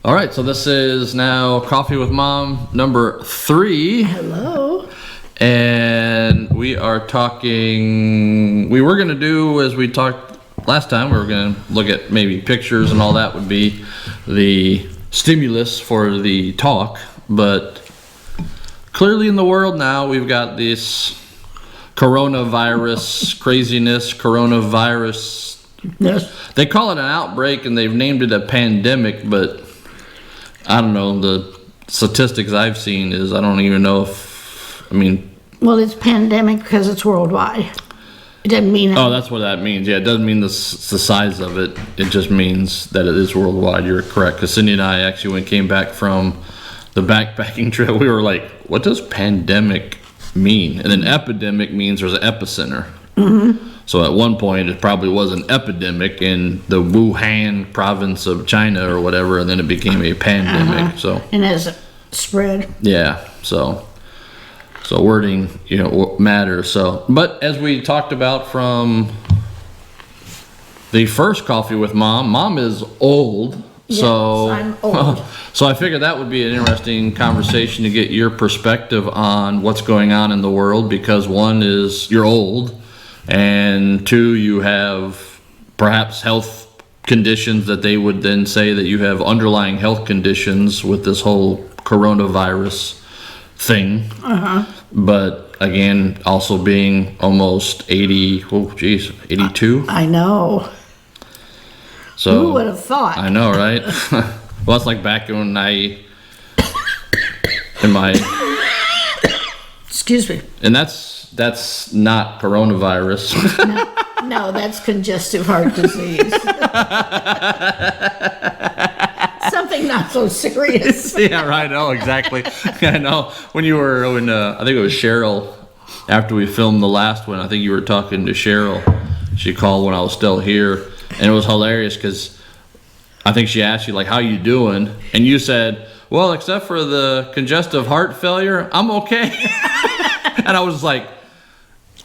All right, so this is now Coffee with Mom number 3. Hello. And we are talking, we were going to do, as we talked last time, we were going to look at maybe pictures and all that would be the stimulus for the talk. But clearly in the world now, we've got this coronavirus craziness, coronavirus. Yes. They call it an outbreak and they've named it a pandemic, but I don't know, the statistics I've seen is I don't even know if, Well, it's pandemic because it's worldwide. It doesn't mean. Oh, that's what that means. Yeah, it doesn't mean the size of it. It just means that it is worldwide. You're correct. Because Cindy and I actually, when we came back from the backpacking trip, we were like, what does pandemic mean? And then epidemic means there's an epicenter. Mm-hmm. So at one point, it probably was an epidemic in the Wuhan province of China or whatever, and then it became a pandemic. So And as it spread. yeah, so wording, matters. So, but as we talked about from the first Coffee with Mom is old. So Yes, I'm old. So I figured that would be an interesting conversation to get your perspective on what's going on in the world, because one is you're old, and two, you have perhaps health conditions that they would then say that you have underlying health conditions with this whole coronavirus thing. But again, also being almost 82. I know. So Who would have thought? I know, right? Well, it's like back when Excuse me. and that's not coronavirus. No, that's congestive heart disease. Something not so serious. Yeah, right. Oh, exactly. I know. When you were I think it was Cheryl, after we filmed the last one, I think you were talking to Cheryl. She called when I was still here, and it was hilarious because I think she asked you, like, how you doing? And you said, well, except for the congestive heart failure, I'm okay. And I was like,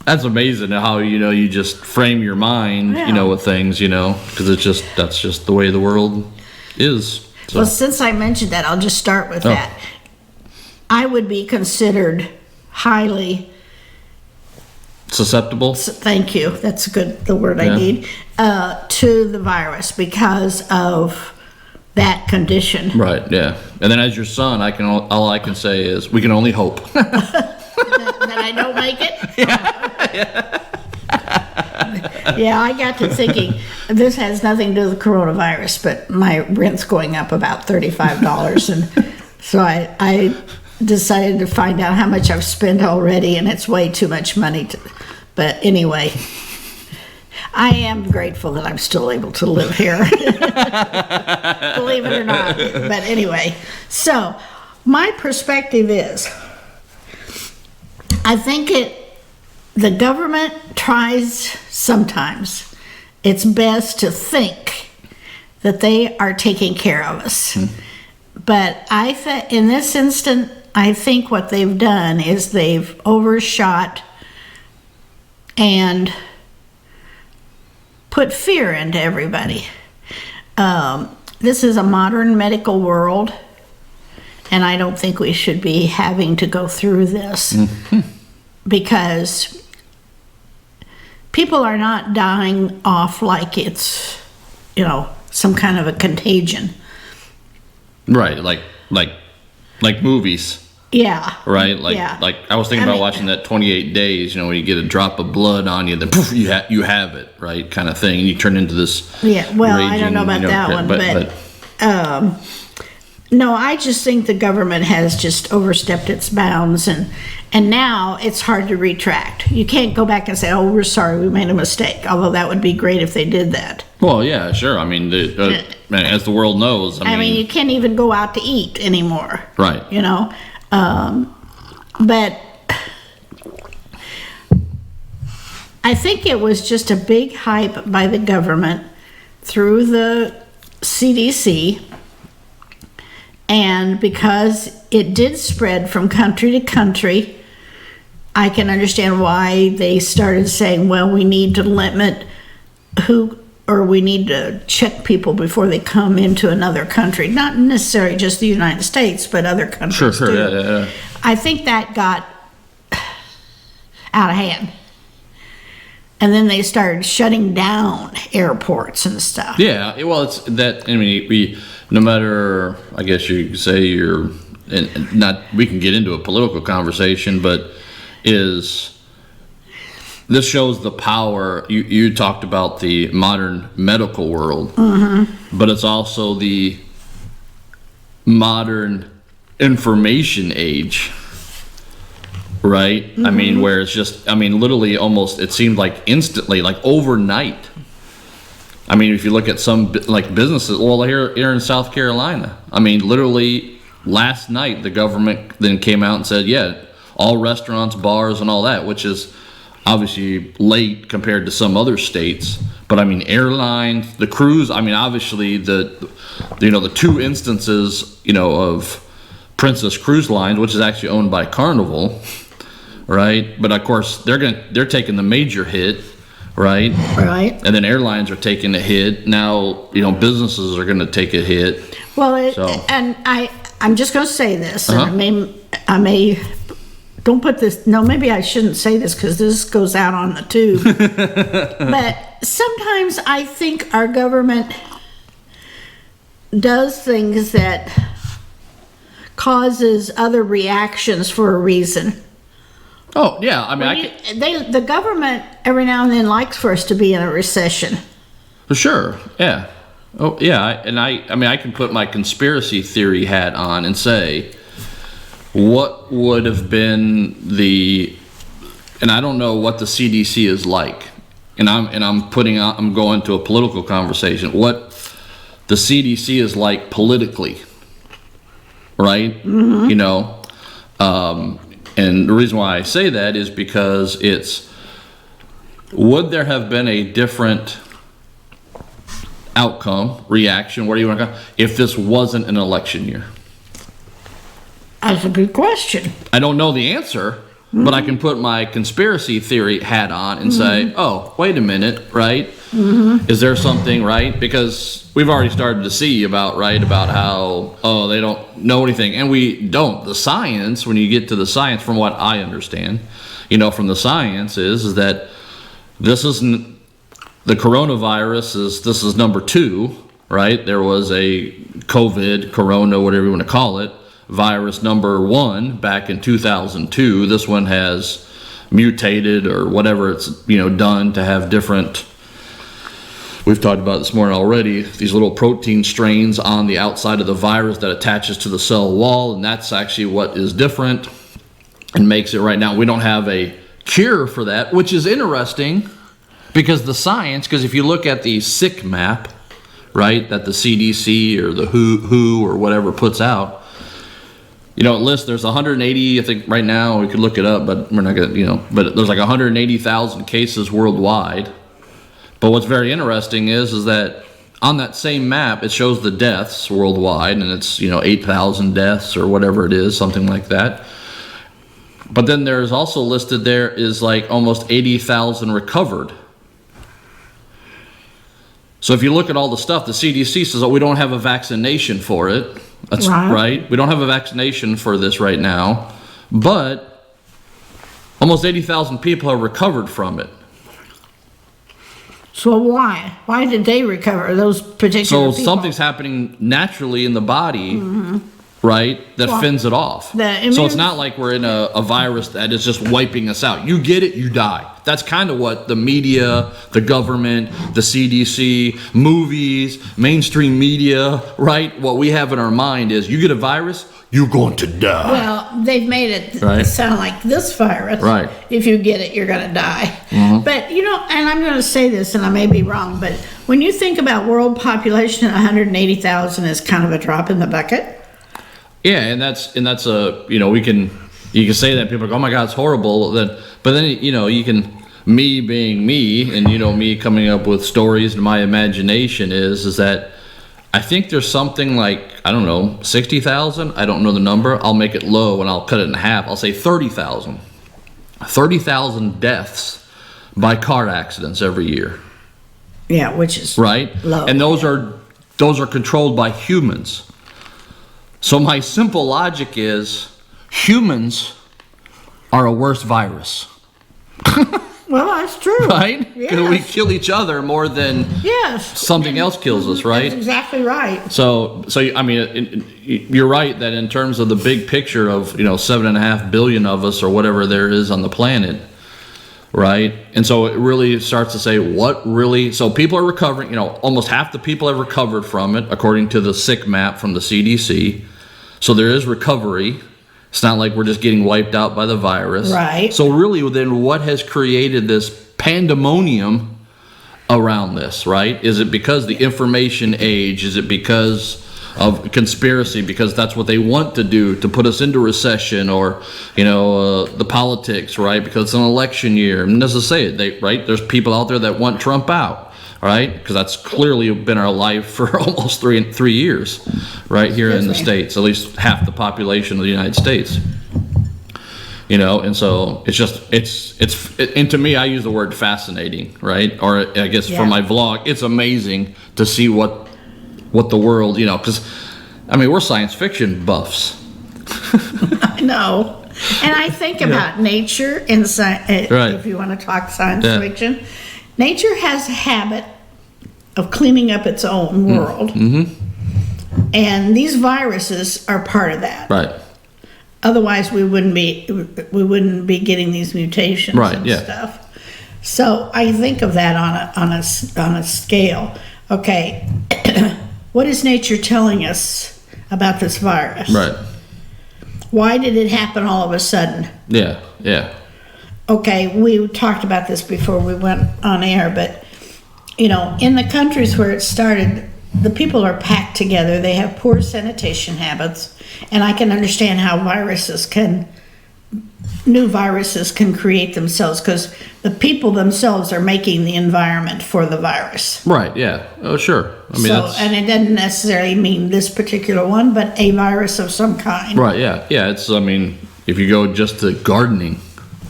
that's amazing how, you just frame your mind, Yeah. with things, because that's just the way the world is. So. Well, since I mentioned that, I'll just start with that. I would be considered highly, Susceptible? thank you, that's the word Yeah. I need, to the virus because of that condition. Right, yeah. And then as your son, all I can say is we can only hope. That I don't make it? Yeah, I got to thinking, this has nothing to do with coronavirus, but my rent's going up about $35. And so I decided to find out how much I've spent already, and it's way too much money. But anyway, I am grateful that I'm still able to live here. Believe it or not. But anyway, so my perspective is, I think the government tries sometimes its best to think that they are taking care of us. But in this instant, I think what they've done is they've overshot and put fear into everybody. This is a modern medical world, and I don't think we should be having to go through this. Because people are not dying off like it's, some kind of a contagion. Right, like movies. Yeah. Right, Yeah. like I was thinking about watching that 28 Days. When you get a drop of blood on you, then poof, you have it, right, kind of thing, and you turn into this. Yeah. Well, raging, I don't know about that one, but no, I just think the government has just overstepped its bounds, and now it's hard to retract. You can't go back and say, "Oh, we're sorry, we made a mistake." Although that would be great if they did that. Well, yeah, sure. As the world knows, I mean, you can't even go out to eat anymore. Right. But I think it was just a big hype by the government through the CDC, and because it did spread from country to country, I can understand why they started saying, well, we need to limit who or we need to check people before they come into another country. Not necessarily just the United States, but other countries Sure, too. yeah. I think that got out of hand. And then they started shutting down airports and stuff. Yeah, well, it's that, I mean, no matter, I guess you could say and not, we can get into a political conversation, but this shows the power, you talked about the modern medical world, but it's also the modern information age. Right? I mean, where it's just, literally almost, it seemed like instantly, like overnight. I mean, if you look at some like businesses, well, here in South Carolina, literally last night, the government then came out and said, yeah, all restaurants, bars, and all that, which is obviously late compared to some other states. But airlines, the cruise, obviously the two instances, of Princess Cruise Lines, which is actually owned by Carnival. Right, but of course they're taking the major hit, right? Right. And then airlines are taking a hit. Now businesses are going to take a hit. Well, So. and I'm just going to say this, and I may don't put this. No, maybe I shouldn't say this because this goes out on the tube. But sometimes I think our government does things that causes other reactions for a reason. Oh yeah, The government every now and then likes for us to be in a recession. For sure, yeah. Oh yeah, I can put my conspiracy theory hat on and say, what would have been and I don't know what the CDC is like, and I'm going to a political conversation. What the CDC is like politically, right? And the reason why I say that is because would there have been a different outcome, reaction, where do you want to go, if this wasn't an election year? That's a good question. I don't know the answer, but I can put my conspiracy theory hat on and say, oh, wait a minute, right? Is there something, right? Because we've already started to see about how, they don't know anything. And we don't. The science, when you get to the science, from what I understand, from the science is that this isn't, the coronavirus this is number 2, right? There was a COVID, corona, whatever you want to call it, virus number 1 back in 2002. This one has mutated or whatever it's, done to have different, we've talked about this morning already, these little protein strains on the outside of the virus that attaches to the cell wall, and that's actually what is different and makes it right now. We don't have a cure for that, which is interesting because because if you look at the sick map, right, that the CDC or the WHO or whatever puts out, it lists there's 180, I think right now, we could look it up, but we're not going to, but there's like 180,000 cases worldwide. But what's very interesting is that on that same map, it shows the deaths worldwide, and it's, 8,000 deaths or whatever it is, something like that. But then there's also listed there is like almost 80,000 recovered. So if you look at all the stuff, the CDC says, we don't have a vaccination for it. That's right. We don't have a vaccination for this right now, but almost 80,000 people have recovered from it. So why? Why did they recover, those particular people? Something's happening naturally in the body, right, that fends it off. So it's not like we're in a virus that is just wiping us out. You get it, you die. That's kind of what the media, the government, the CDC, movies, mainstream media, right? What we have in our mind is you get a virus, you're going to die. Well, they've made it sound like this virus. Right. If you get it, you're going to die. But, and I'm going to say this, and I may be wrong, but when you think about world population, 180,000 is kind of a drop in the bucket. Yeah, and that's a, you can say that, people are like, oh my God, it's horrible. But then, you can, me being me, and me coming up with stories in my imagination is that I think there's something like, I don't know, 60,000. I don't know the number. I'll make it low and I'll cut it in half. I'll say 30,000. 30,000 deaths by car accidents every year. Yeah, which is right? low. And those are controlled by humans. So my simple logic is humans are a worse virus, Well, that's true. right? Because we Yes. kill each other more than Yes. something else kills us, right? That's exactly right. So I mean, you're right that in terms of the big picture of 7.5 billion of us or whatever there is on the planet, right? And so it really starts to say what really. So people are recovering. Almost half the people have recovered from it, according to the sick map from the CDC. So there is recovery. It's not like we're just getting wiped out by the virus. Right. So really, then what has created this pandemonium around this, right? Is it because the information age? Is it because of conspiracy? Because that's what they want to do, to put us into recession, or the politics, right? Because it's an election year. And as I say, right? There's people out there that want Trump out, right? Because that's clearly been our life for almost three years, right here in the States. At least half the population of the United States. And so and to me, I use the word fascinating, right? Or I guess for my vlog, it's amazing to see what the world, because I mean, we're science fiction buffs. I know. And I think about nature and science, Right. if you want to talk science Yeah. fiction. Nature has a habit of cleaning up its own world. Mm-hmm. And these viruses are part of that. Right. Otherwise, we wouldn't be getting these mutations Right, and yeah. stuff. So I think of that on a scale. Okay, what is nature telling us about this virus? Right. Why did it happen all of a sudden? Yeah. Yeah. Okay, we talked about this before we went on air, but in the countries where it started, the people are packed together. They have poor sanitation habits, and I can understand how new viruses can create themselves, because the people themselves are making the environment for the virus. Right. Yeah. Oh, sure. I mean, And it doesn't necessarily mean this particular one, but a virus of some kind. right. Yeah. Yeah. I mean, if you go just to gardening,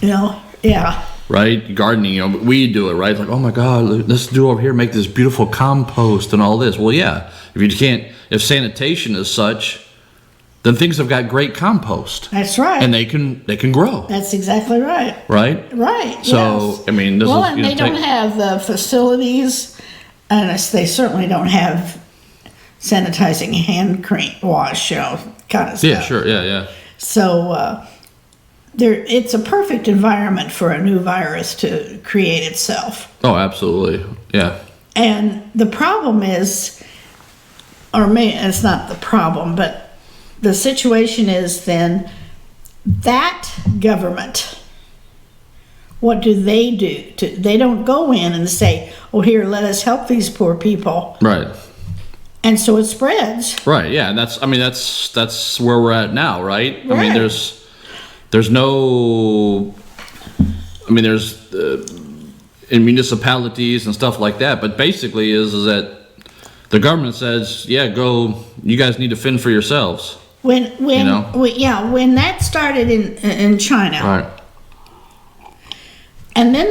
Yeah. right? Gardening, we do it, right? It's like, oh my God, let's do over here, make this beautiful compost and all this. Well, yeah. If sanitation is such, then things have got great compost, That's right. and they can grow, That's exactly right. right? Right. So, yes. I mean, this and they don't have the facilities, and they certainly don't have sanitizing hand cream wash, kind of stuff. Yeah, sure, yeah. So it's a perfect environment for a new virus to create itself. Oh, absolutely, yeah. And the problem is, or maybe it's not the problem, but the situation is then that government, what do? They don't go in and say, oh, here, let us help these poor people. Right. And so it spreads. Right, yeah, and that's where we're at now, right? I mean, Right. there's in municipalities and stuff like that, but basically is that the government says, yeah, go, you guys need to fend for yourselves. When that started in China, Right. and then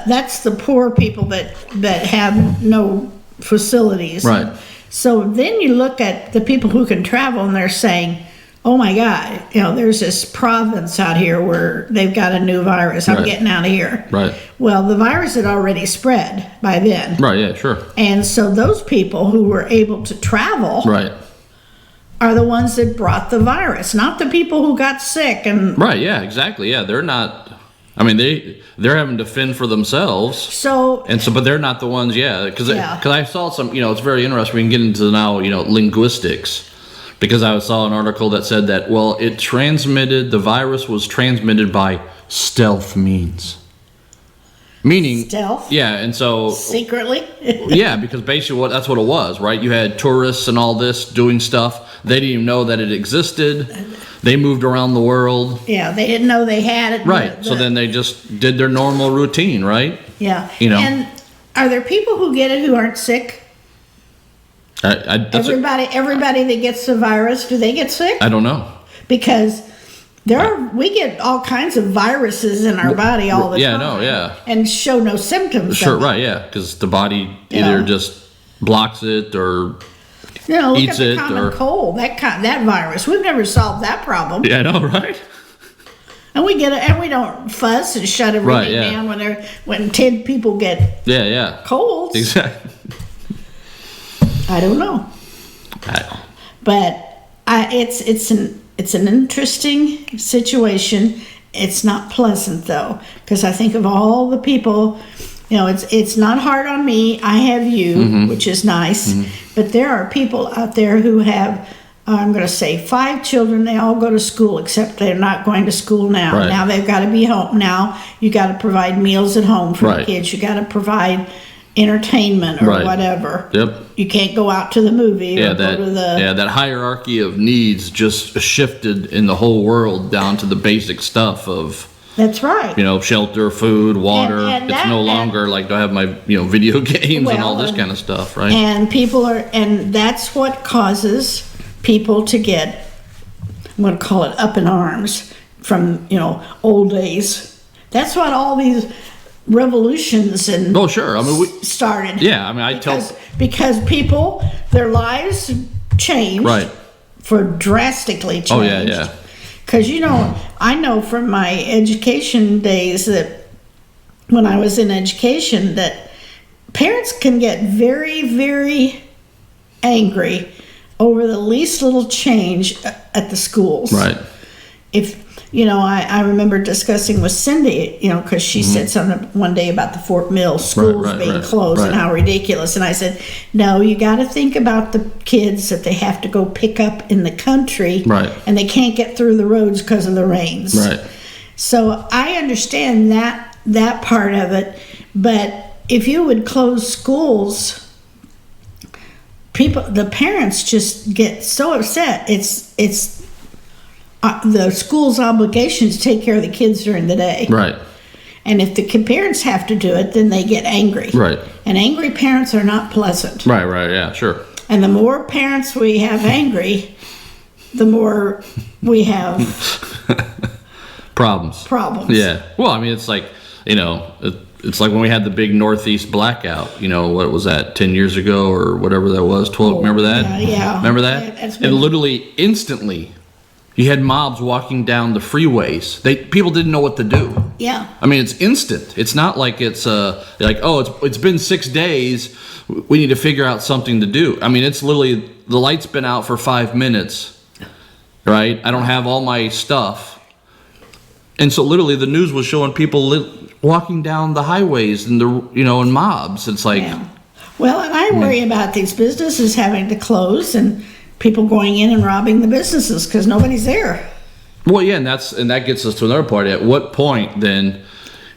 that's the poor people that have no facilities. Right. So then you look at the people who can travel, and they're saying, oh my God, there's this province out here where they've got a new virus. I'm Right. getting out of here. Right. Well, the virus had already spread by then. Right, yeah, sure. And so those people who were able to travel Right. are the ones that brought the virus, not the people who got sick. And Right, yeah, exactly. Yeah, they're not, I mean, they're having to fend for themselves. so But they're not the ones, yeah, because Yeah. I saw some, it's very interesting. We can get into now, linguistics, because I saw an article that said that, well, the virus was transmitted by stealth means. Meaning, stealth, yeah, and so, secretly. yeah, because basically that's what it was, right? You had tourists and all this doing stuff. They didn't even know that it existed. They moved around the world. Yeah, they didn't know they had it. Right, so then they just did their normal routine, right? Yeah. And are there people who get it who aren't sick? That's Everybody that gets the virus, do they get sick? I don't know. Because We get all kinds of viruses in our body all the Yeah, time. no, yeah. And show no symptoms. Sure, of it. right, yeah, because the body either Yeah. just blocks it or Look eats at the it common or- cold. That virus. We've never solved that problem. yeah, I know, right? And we get it, and we don't fuss and shut everything Right, yeah. down when 10 people get Yeah, yeah, colds. exactly. I don't know. But it's an interesting situation. It's not pleasant though, because I think of all the people. It's not hard on me. I have you, Mm-hmm. which is nice. But there are people out there who have, I'm going to say, 5 children. They all go to school, except they're not going to school now. Right. Now they've got to be home. Now you got to provide meals at home for the Right. kids. You got to provide entertainment or Right. whatever. Yep. You can't go out to the movie Yeah, or go to the. that hierarchy of needs just shifted in the whole world down to the basic stuff of, That's right. shelter, food, water. And It's no longer like, do I have my, video games and all Well, this kind of stuff, right? And that's what causes people to get, I'm going to call it up in arms from, old days. That's what all these revolutions and Oh, sure. I mean, started. yeah, I mean, because people, their lives changed. Right. For drastically changed. Oh, yeah, yeah. Because, I know from my education days that when I was in education that parents can get very, very angry over the least little change at the schools. Right. If, I remember discussing with Cindy, because she said something one day about the Fort Mill schools right, being right, closed and right. how ridiculous. And I said, no, you got to think about the kids that they have to go pick up in the country. Right. And they can't get through the roads because of the rains. Right. So I understand that part of it. But if you would close schools, the parents just get so upset. It's the school's obligations to take care of the kids during the day. Right. And if the parents have to do it, then they get angry. Right. And angry parents are not pleasant. Right, right, yeah, sure. And the more parents we have angry, the more we have Problems. Yeah. Well, I mean, it's like, it's like when we had the big Northeast blackout, what was that, 10 years ago or whatever that was, 12, remember that? Yeah. Remember that? That's And literally instantly, you had mobs walking down the freeways. People didn't know what to do. Yeah. I mean, it's instant. It's not like it's like, oh, it's been 6 days. We need to figure out something to do. I mean, it's literally, the light's been out for 5 minutes, right? I don't have all my stuff. And so literally the news was showing people walking down the highways and in mobs. It's like, Yeah. Well, and I worry about these businesses having to close and people going in and robbing the businesses because nobody's there. well, yeah, and that gets us to another part. At what point then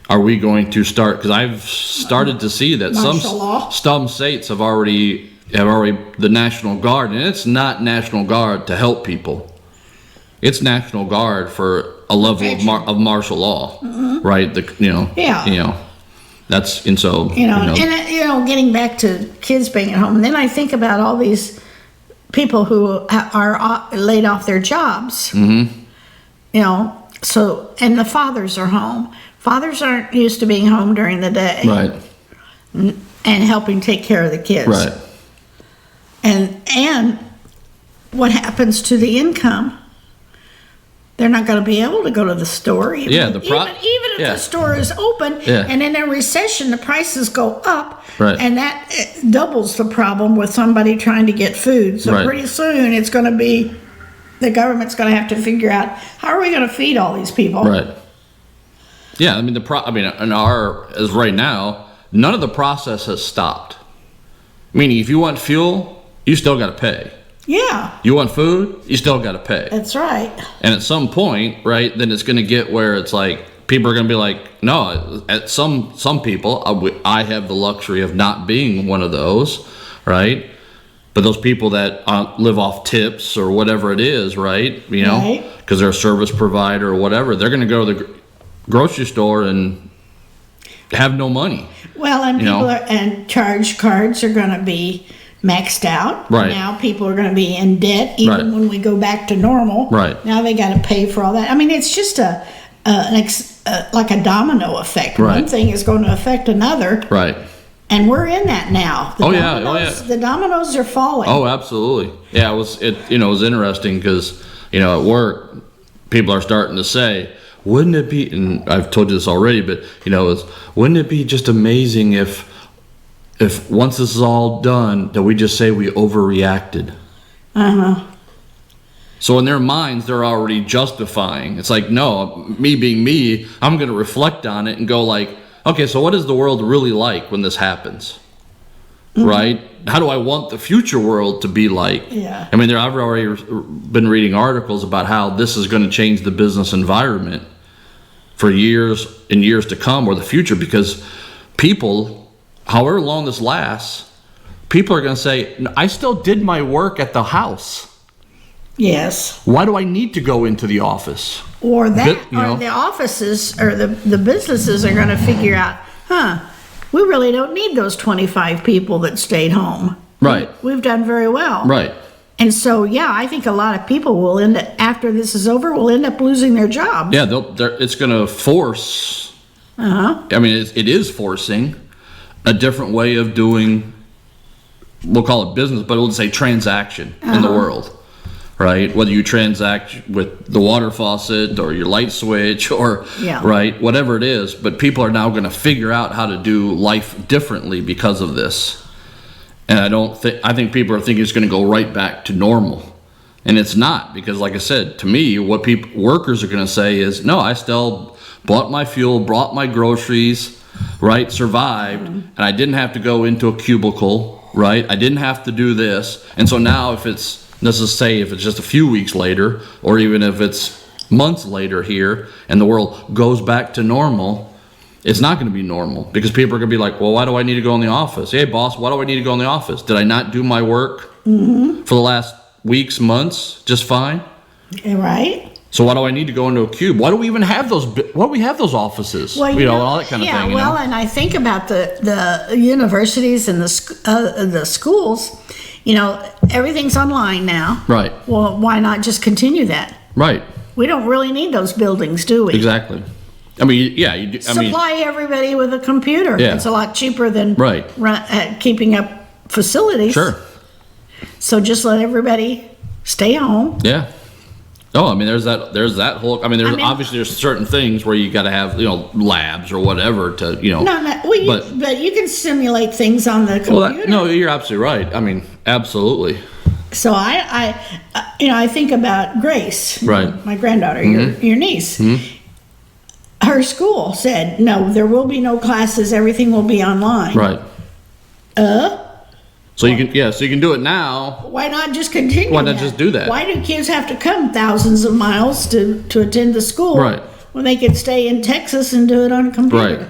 are we going to start? Because I've started to see that Martial law? some states have already the National Guard, and it's not National Guard to help people. It's National Guard for a level of martial law, right? Yeah. That's and so And getting back to kids being at home, and then I think about all these people who are laid off their jobs. So and the fathers are home. Fathers aren't used to being home during the day, right, and helping take care of the kids. right, And what happens to the income? They're not going to be able to go to the store. Even if the store is open, Yeah. and in a recession, the prices go up, Right. and that doubles the problem with somebody trying to get food. So Right. pretty soon, it's going to be the government's going to have to figure out how are we going to feed all these people. right. Yeah, I mean as right now, none of the process has stopped. Meaning, if you want fuel, you still got to pay. Yeah, You want food, you still got to pay. that's right. And at some point, right, then it's going to get where it's like people are going to be like, no. At some people, I have the luxury of not being one of those, right? But those people that live off tips or whatever it is, right? Right. Because they're a service provider or whatever, they're going to go to the grocery store and have no money. Well, and You know? and charge cards are going to be maxed out. Right. Now people are going to be in debt even Right. when we go back to normal. Right. Now they got to pay for all that. I mean, it's just like a domino effect. Right. One thing is going to affect another, Right. and we're in that now. Oh, yeah. The dominoes are falling. Oh, absolutely. Yeah, it was interesting because, at work, people are starting to say, wouldn't it be, and I've told you this already, but, wouldn't it be just amazing if once this is all done, that we just say we overreacted? Uh-huh. So in their minds, they're already justifying. It's like, no, me being me, I'm going to reflect on it and go like, okay, so what is the world really like when this happens? Mm-hmm. Right? How do I want the future world to be like? Yeah. I mean, I've already been reading articles about how this is going to change the business environment for years and years to come, or the future, because people, however long this lasts, people are going to say, I still did my work at the house. Yes. Why do I need to go into the office? Or that, Or the offices or the businesses are going to figure out, we really don't need those 25 people that stayed home. Right. We've done very well. Right. And so, yeah, I think a lot of people will end up, after this is over, will end up losing their jobs. Yeah, it's going to force, I mean, it is forcing a different way of doing, we'll call it business, but we'll say transaction in the world. Right, whether you transact with the water faucet or your light switch or right, whatever it is, but people are now going to figure out how to do life differently because of this. And I think people are thinking it's going to go right back to normal, and it's not, because like I said, to me, what workers are going to say is, no, I still bought my fuel, brought my groceries, right, survived, and I didn't have to go into a cubicle, right? I didn't have to do this, and so now let's just say if it's just a few weeks later, or even if it's months later here, and the world goes back to normal, it's not going to be normal, because people are going to be like, well, why do I need to go in the office? Hey, boss, why do I need to go in the office? Did I not do my work for the last weeks, months, just fine? Right. So why do I need to go into a cube? Why do we even have those? Why do we have those offices? Well, all that kind of thing. Yeah, and I think about the universities and the schools. Everything's online now. Right. Well, why not just continue that? Right. We don't really need those buildings, do we? Exactly. I mean, yeah. Supply everybody with a computer. Yeah. It's a lot cheaper than Right. Keeping up facilities. Sure. So just let everybody stay home. Yeah. Oh, I mean, there's that whole. I mean, obviously there's certain things where you got to have labs or whatever to No. Well, but you can simulate things on the computer. No, you're absolutely right. I mean, absolutely. So I think about Grace, Right. my granddaughter, your niece. Mm-hmm. Her school said, no, there will be no classes. Everything will be online. Right. So you can do it now. Why not just continue? Why not just do that? Why do kids have to come thousands of miles to attend the school? Right. When they could stay in Texas and do it on a computer. Right.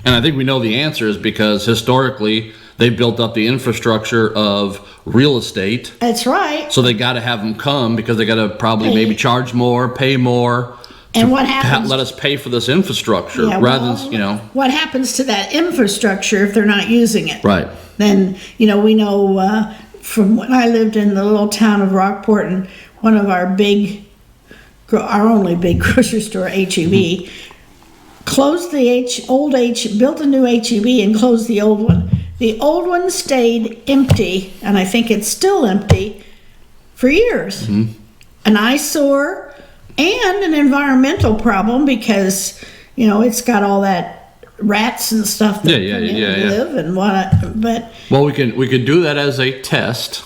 And I think we know the answer is because historically they built up the infrastructure of real estate. That's right. So they got to have them come because they got to probably maybe charge more, pay more. And what happens? Let us pay for this infrastructure rather than, What happens to that infrastructure if they're not using it? Right. Then, we know from when I lived in the little town of Rockport, and one of our only big grocery store, H-E-B, closed built a new H-E-B and closed the old one. The old one stayed empty, and I think it's still empty, for years. Mm-hmm. An eyesore and an environmental problem because, it's got all that rats and stuff that live and but well, we could do that as a test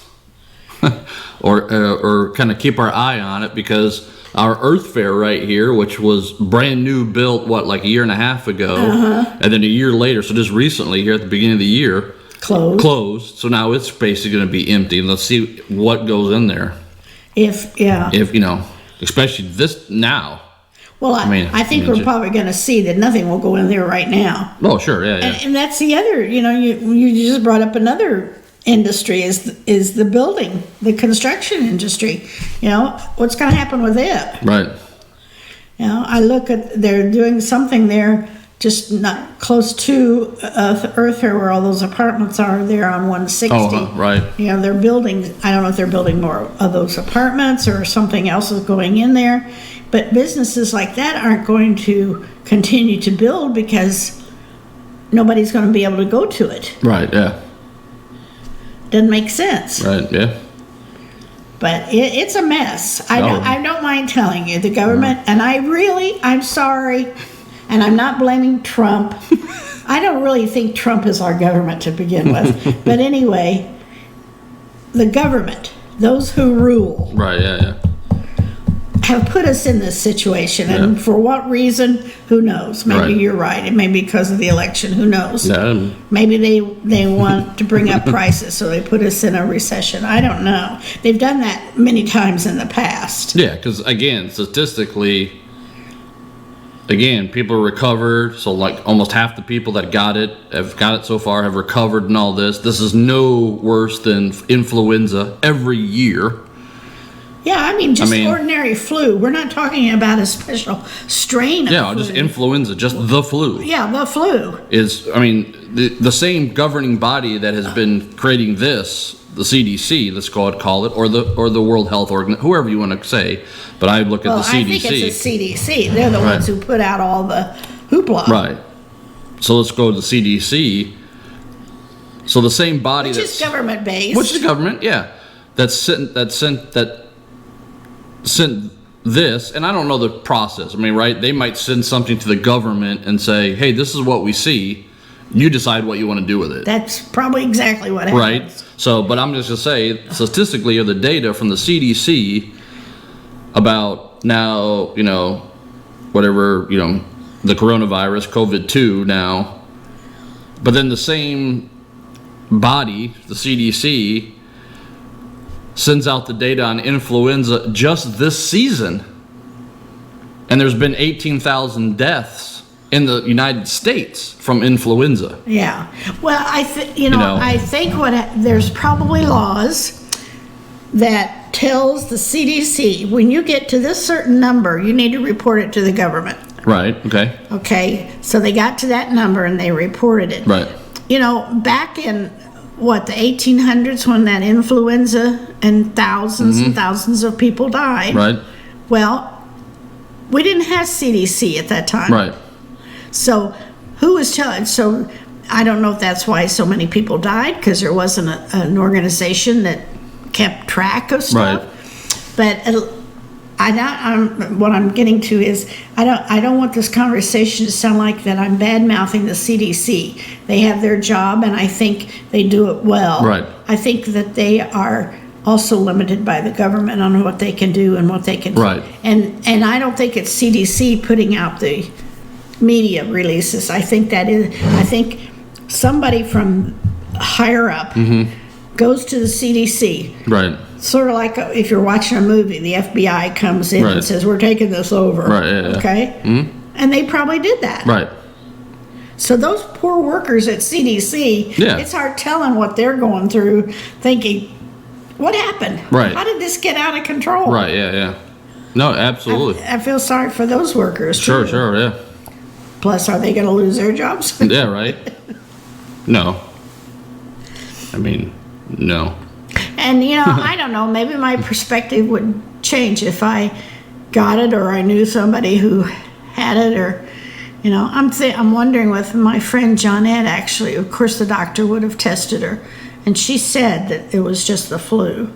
or kind of keep our eye on it, because our Earth Fair right here, which was brand new, built like a year and a half ago, and then a year later, so just recently here at the beginning of the year, closed. So now it's basically going to be empty, and let's see what goes in there. If especially this now. Well, I think we're probably going to see that nothing will go in there right now. Oh, sure, yeah. And that's the other, you just brought up another industry is the building, the construction industry. What's going to happen with it? Right. I look at, they're doing something there just not close to Earth here where all those apartments are. They're on 160. Oh, right. You know, they're building, I don't know if they're building more of those apartments or something else is going in there. But businesses like that aren't going to continue to build because nobody's going to be able to go to it. Right, yeah. Doesn't make sense. Right, yeah. But it's a mess. I don't mind telling you, the government, Mm-hmm. and I'm sorry, and I'm not blaming Trump. I don't really think Trump is our government to begin with. But anyway, the government, those who rule, Right, yeah. have put us in this situation. And Yeah. for what reason, who knows? Maybe Right. you're right. It may be because of the election. Who knows? Yeah, Maybe they want to bring up prices, so they put us in a recession. I don't know. They've done that many times in the past. yeah, because again, statistically, people recovered. So like almost half the people that have got it so far have recovered and all this. This is no worse than influenza every year. Yeah, I mean, ordinary flu. We're not talking about a special strain of Yeah, flu. just influenza, just the flu. Yeah, the flu. The same governing body that has been creating this, the CDC, let's call it, or the World Health Organization, whoever you want to say, but I look at the CDC. I think it's the CDC. They're the Right. ones who put out all the hoopla. Right. So let's go to the CDC. So the same body Which is government based. which is government, yeah, that sent this, and I don't know the process. I mean, right? They might send something to the government and say, "Hey, this is what we see. You decide what you want to do with it." That's probably exactly what happened. Right. So, but I'm just gonna say, statistically, are the data from the CDC about now, whatever, the coronavirus, COVID-2 now, but then the same body, the CDC, sends out the data on influenza just this season, and there's been 18,000 deaths in the United States from influenza. Yeah. Well, I think know. I think there's probably laws that tells the CDC when you get to this certain number, you need to report it to the government. Right. Okay. Okay. So they got to that number and they reported it. Right. Back in the 1800s when that influenza and thousands and thousands of people died. Right. Well, we didn't have CDC at that time. Right. So who was telling? So I don't know if that's why so many people died, because there wasn't an organization that kept track of stuff. Right. But what I'm getting to is I don't want this conversation to sound like that I'm bad mouthing the CDC. They have their job, and I think they do it well. Right. I think that they are also limited by the government on what they can do and what they can. Right. And I don't think it's CDC putting out the media releases. I think somebody from higher up goes to the CDC. Right. Sort of like if you're watching a movie, the FBI comes in Right. and says, "We're taking this over." Right, yeah. Okay? And they probably did that. Right. So those poor workers at CDC, Yeah. it's hard telling what they're going through, thinking, what happened? Right. How did this get out of control? Right. Yeah. Yeah. No, absolutely. I feel sorry for those workers, Sure. too. Sure. Yeah. Plus, are they going to lose their jobs? Yeah. Right. No. I mean, no. And, I don't know, maybe my perspective would change if I got it or I knew somebody who had it, or, I'm wondering with my friend Johnette, actually, of course the doctor would have tested her, and she said that it was just the flu,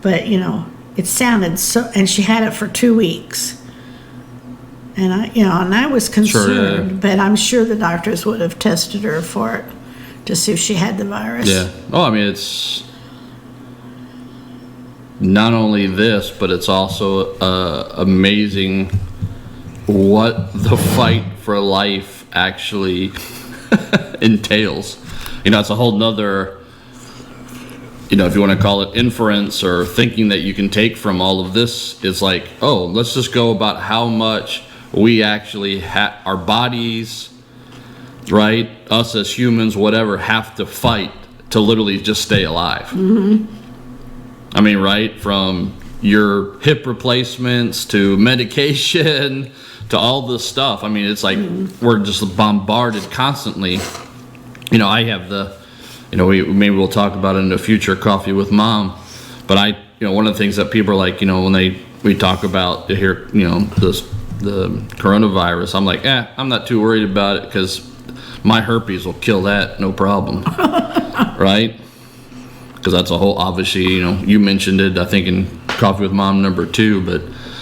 but, it sounded so, and she had it for 2 weeks. And I was concerned, yeah. but I'm sure the doctors would have tested her for it to see if she had the virus. Yeah. Oh, I mean, it's not only this, but it's also amazing what the fight for life actually entails. It's a whole nother, if you want to call it inference or thinking that you can take from all of this, is like, oh, let's just go about how much we actually our bodies, right, us as humans, whatever, have to fight to literally just stay alive. I mean, right, from your hip replacements to medication to all this stuff. I mean, it's like we're just bombarded constantly. You know, I have maybe we'll talk about it in the future Coffee with Mom, but one of the things that people are like, when we talk about here, the coronavirus, I'm like, I'm not too worried about it because my herpes will kill that, no problem. Right? Because that's a whole, obviously, you mentioned it, I think in Coffee with Mom #2, but,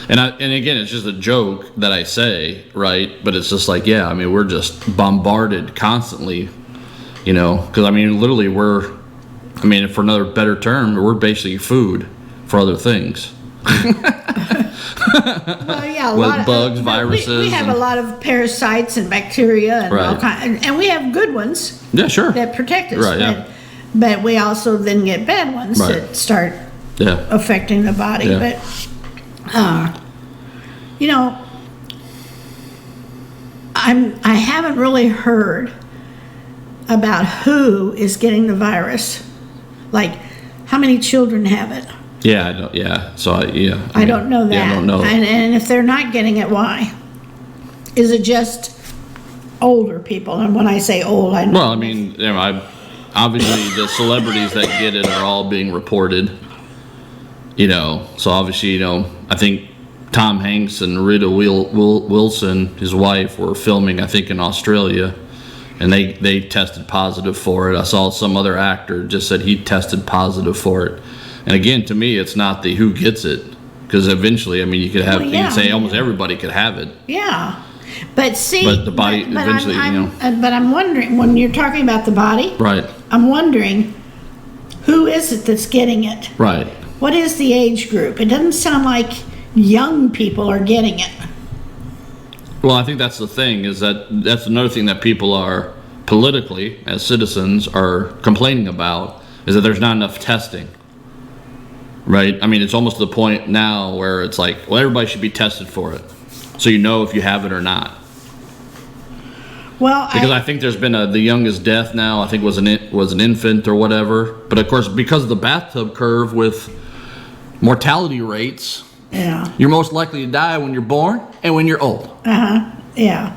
and again, it's just a joke that I say, right? But it's just like, we're just bombarded constantly, because literally for another better term, we're basically food for other things. Well, yeah, with bugs, viruses. We have a lot of parasites and bacteria and all kinds, and we have good ones. Yeah, sure. That protect us. Right, yeah. But we also then get bad ones that start affecting the body. Yeah. But I haven't really heard about who is getting the virus. Like, how many children have it? Yeah, I don't. Yeah, so I don't know that. Yeah, I don't know. And if they're not getting it, why? Is it just older people? And when I say old, I know. Well, obviously the celebrities that get it are all being reported. So obviously, I think Tom Hanks and Rita Wilson, his wife, were filming, I think, in Australia, and they tested positive for it. I saw some other actor just said he tested positive for it. And again, to me, it's not the who gets it, because eventually, you could have, you could say almost everybody could have it. Yeah, but see, but the body eventually, But I'm wondering, when you're talking about the body, right? I'm wondering, who is it that's getting it? Right. What is the age group? It doesn't sound like young people are getting it. Well, I think that's the thing, that's another thing that people are politically, as citizens, are complaining about, is that there's not enough testing. Right? It's almost to the point now where it's like, well, everybody should be tested for it, so if you have it or not. Well, because I think there's been the youngest death now, I think was an infant or whatever. But of course, because of the bathtub curve with mortality rates, you're most likely to die when you're born and when you're old. Yeah.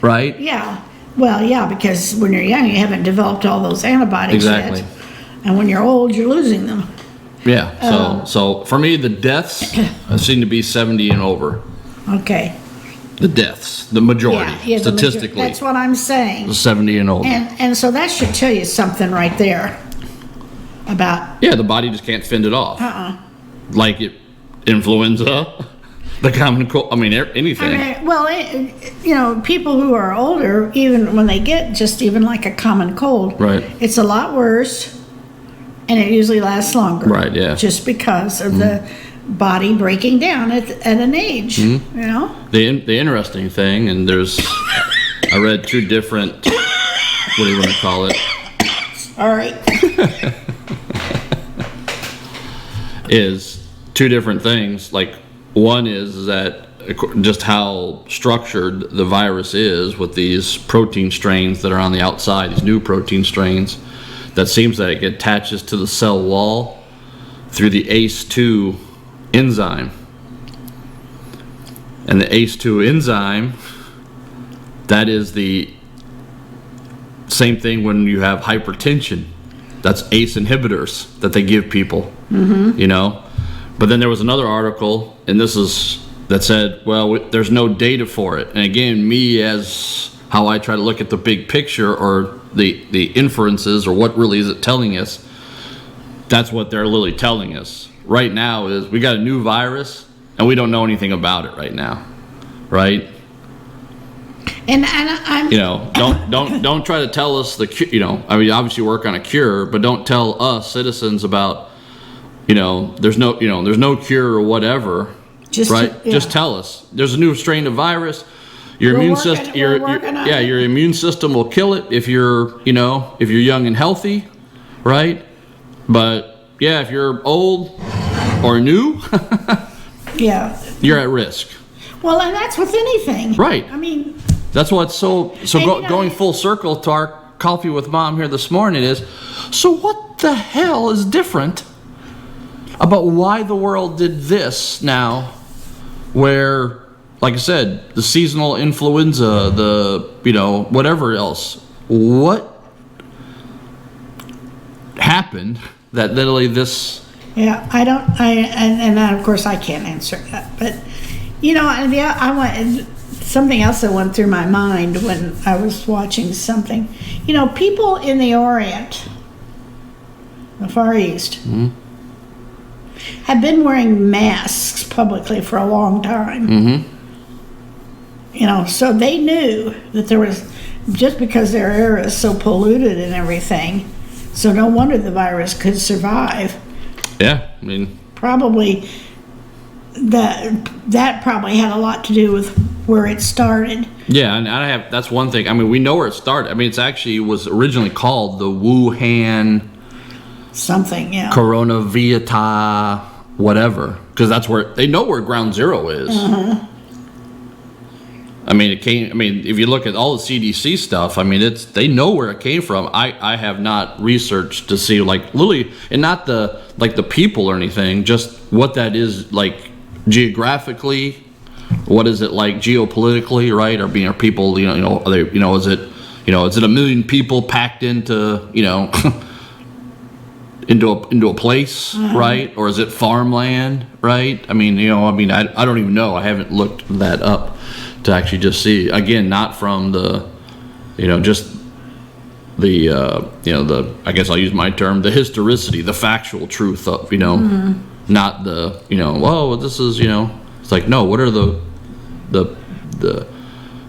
Right? Yeah. Well, yeah, because when you're young, you haven't developed all those antibodies exactly. yet. And when you're old, you're losing them. Yeah. So for me, the deaths seem to be 70 and over. Okay. The deaths, the majority, statistically. That's what I'm saying. 70 and older. And so that should tell you something right there about. Yeah, the body just can't fend it off. Like influenza, the common cold. Anything. People who are older, even when they get just even like a common cold, right? It's a lot worse, and it usually lasts longer. Right. Yeah. Just because of the body breaking down at an age. The interesting thing, and I read two different. What do you want to call it? All right. Is two different things. Like, one is that just how structured the virus is with these protein strains that are on the outside, these new protein strains, that seems that it attaches to the cell wall through the ACE2 enzyme. And the ACE2 enzyme, that is the same thing when you have hypertension. That's ACE inhibitors that they give people, But then there was another article, and that said, well, there's no data for it. And again, me, as how I try to look at the big picture or the inferences or what really is it telling us, that's what they're literally telling us. Right now is we got a new virus, and we don't know anything about it right now, right? And I'm don't try to tell us obviously work on a cure, but don't tell us citizens about there's no cure or whatever. Just tell us there's a new strain of virus. Your immune system your immune system will kill it if you're young and healthy, right? But if you're old or new, you're at risk. Well, and that's with anything, right? That's what's going full circle to our Coffee with Mom here this morning is, so what the hell is different about why the world did this now, where like I said, the seasonal influenza, whatever else. What happened that literally this? Yeah, and of course I can't answer that, but I want something else that went through my mind when I was watching something. People in the Orient, the Far East, have been wearing masks publicly for a long time. So they knew that there was, just because their air is so polluted and everything, so no wonder the virus could survive. Yeah, I mean, probably that probably had a lot to do with where it started. Yeah, and that's one thing. I mean, we know where it started. I mean, it's actually was originally called the Wuhan something, yeah. Coronavirus, whatever, because that's where they know where ground zero is. I mean, if you look at all the CDC stuff, I mean, they know where it came from. I have not researched to see, like, literally, and not the people or anything, just what that is, like, geographically. What is it like geopolitically, right? Are people, is it a million people packed into, into a place, right? Or is it farmland, right? I mean, I don't even know. I haven't looked that up to actually just see. Again, not from the, just the, I guess I'll use my term, the historicity, the factual truth of, not the, this is, it's like, no, what are the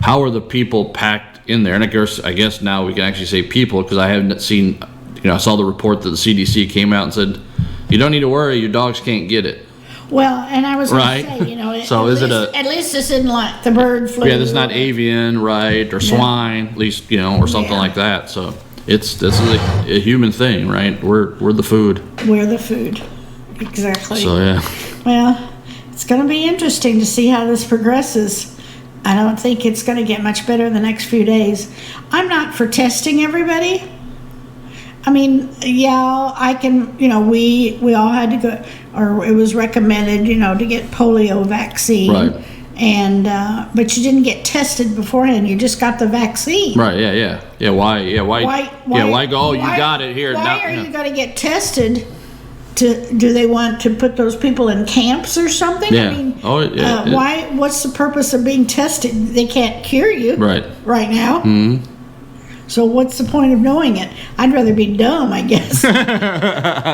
how are the people packed in there? And I guess now we can actually say people, because I haven't seen, I saw the report that the CDC came out and said, you don't need to worry, your dogs can't get it. Well, and I was going right? to say, so at least this isn't like the bird flu. Yeah, this is not avian, right, or swine, at least, or something like that. So this is a human thing, right? We're the food. We're the food, exactly. So yeah. Well, it's going to be interesting to see how this progresses. I don't think it's going to get much better the next few days. I'm not for testing everybody. I mean, yeah, I can, we all had to go, or it was recommended, to get polio vaccine. Right. And, but you didn't get tested beforehand. You just got the vaccine. Right, yeah. Why go, oh, you got it here. Why are you going to get tested? Do they want to put those people in camps or something? Yeah. I mean, why? What's the purpose of being tested? They can't cure you right now. Mm-hmm. So what's the point of knowing it? I'd rather be dumb, I guess.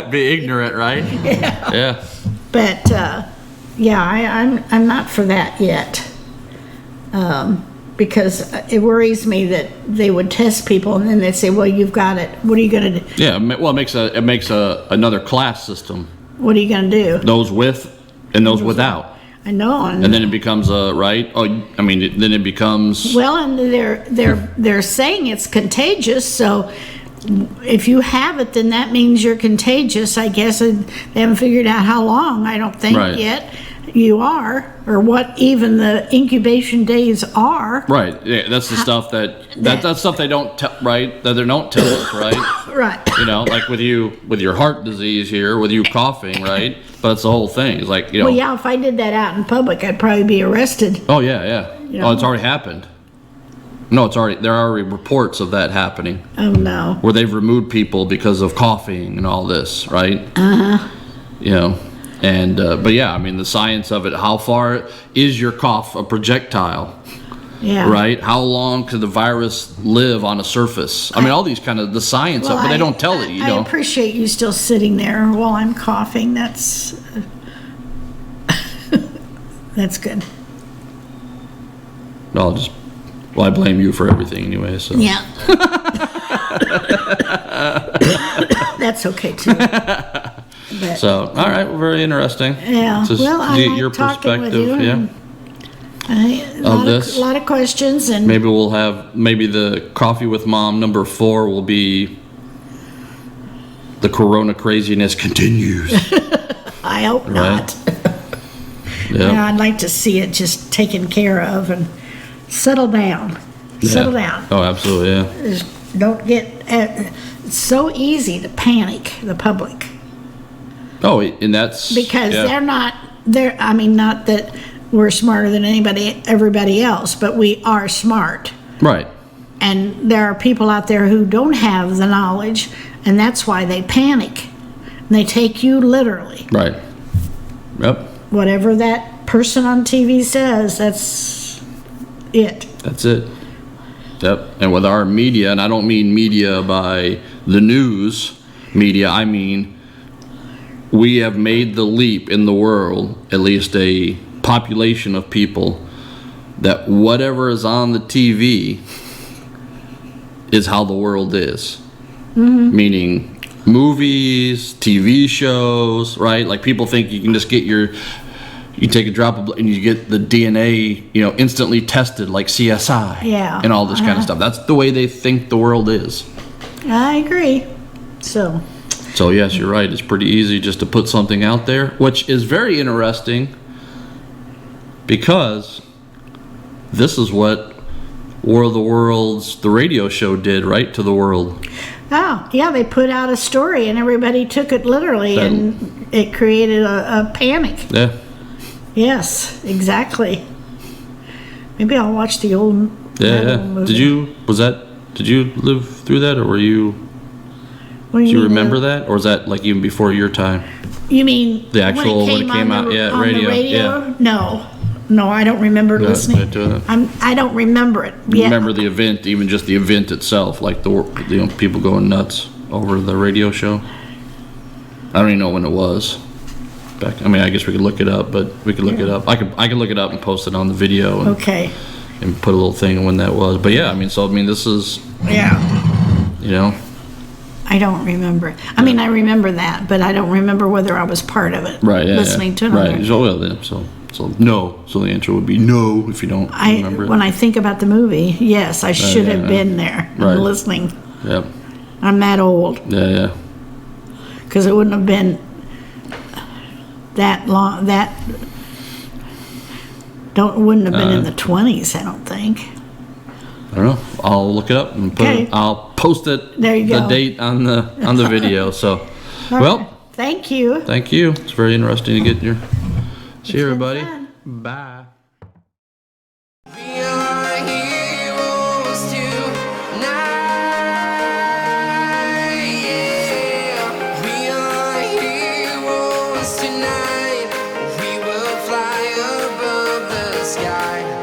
Be ignorant, right? Yeah. Yeah. But I'm not for that yet, because it worries me that they would test people and then they'd say, "Well, you've got it. What are you going to do?" Yeah. Well, it makes another class system. What are you going to do? Those with and those without. I know. And then it becomes right. Oh, I mean, then it becomes. Well, and they're saying it's contagious. So if you have it, then that means you're contagious. I guess and they haven't figured out how long. I don't think yet. You are, or what even the incubation days are. Right. Yeah, that's the stuff that's stuff they don't tell. Right. That they don't tell us. Right. Right. Like with your heart disease here, with you coughing, right? But it's the whole thing. It's like, Well, yeah, if I did that out in public, I'd probably be arrested. Oh, yeah. Oh, it's already happened. No, there are already reports of that happening. Oh, no. Where they've removed people because of coughing and all this, right? Uh-huh. And, but yeah, I mean, the science of it, how far is your cough a projectile? Yeah. Right? How long could the virus live on a surface? I mean, all these kind of the science of it, but they don't tell it, I appreciate you still sitting there while I'm coughing. That's that's good. I blame you for everything anyway, so. Yeah. That's okay too. But, so, all right, well, very interesting. Yeah. Just well, I get like your talking with perspective, you. A lot of questions, and maybe we'll have the Coffee with Mom number 4 will be the Corona craziness continues. I hope not. Yeah, I'd like to see it just taken care of and settle down. Settle down. Oh, absolutely, yeah. Just don't get. It's so easy to panic the public. Oh, and that's because they're not. I mean, not that we're smarter than everybody else, but we are smart. Right. And there are people out there who don't have the knowledge, and that's why they panic. And they take you literally. Right. Yep. Whatever that person on TV says, that's it. That's it. Yep. And with our media, and I don't mean media by the news media, I mean we have made the leap in the world, at least a population of people, that whatever is on the TV is how the world is. Meaning movies, TV shows, right? Like people think you can just get you take a drop of blood and you get the DNA, instantly tested like CSI. Yeah. And all this kind of stuff. That's the way they think the world is. I agree. So yes, you're right. It's pretty easy just to put something out there, which is very interesting because this is what War of the Worlds, the radio show, did, right, to the world. Oh, yeah, they put out a story and everybody took it literally, and it created a panic. Yeah. Yes, exactly. Maybe I'll watch the old Yeah. movie. Did you live through that, or were you, What do do you mean, remember that? Or was that like even before your time? You mean The actual, when it came on out, the- yeah, on the radio, radio? No, I don't remember listening. to it. I don't remember it. You Yeah. remember the event, even just the event itself, like people going nuts over the radio show? I don't even know when it was. I guess we could look it up, but we could look it up. I could look it up and post it on the video Okay. and put a little thing on when that was. But yeah, this is, Yeah. I don't remember. I mean, I remember that, but I don't remember whether I was part of it. right, yeah, Listening to it. right. So no. So the answer would be no if you don't remember it. When I think about the movie, yes, I should have been there and Right. listening. Yep. I'm that old Yeah. because it wouldn't have been that long. Wouldn't have been in the 20s. I don't think. I don't know. I'll look it up and Okay. I'll post it. There you the go. date on the video. So, All well, right. Thank you. thank you. It's very interesting to get your. See you, been everybody. fun. Bye. We are heroes tonight, yeah. We are heroes tonight. We will fly above the sky.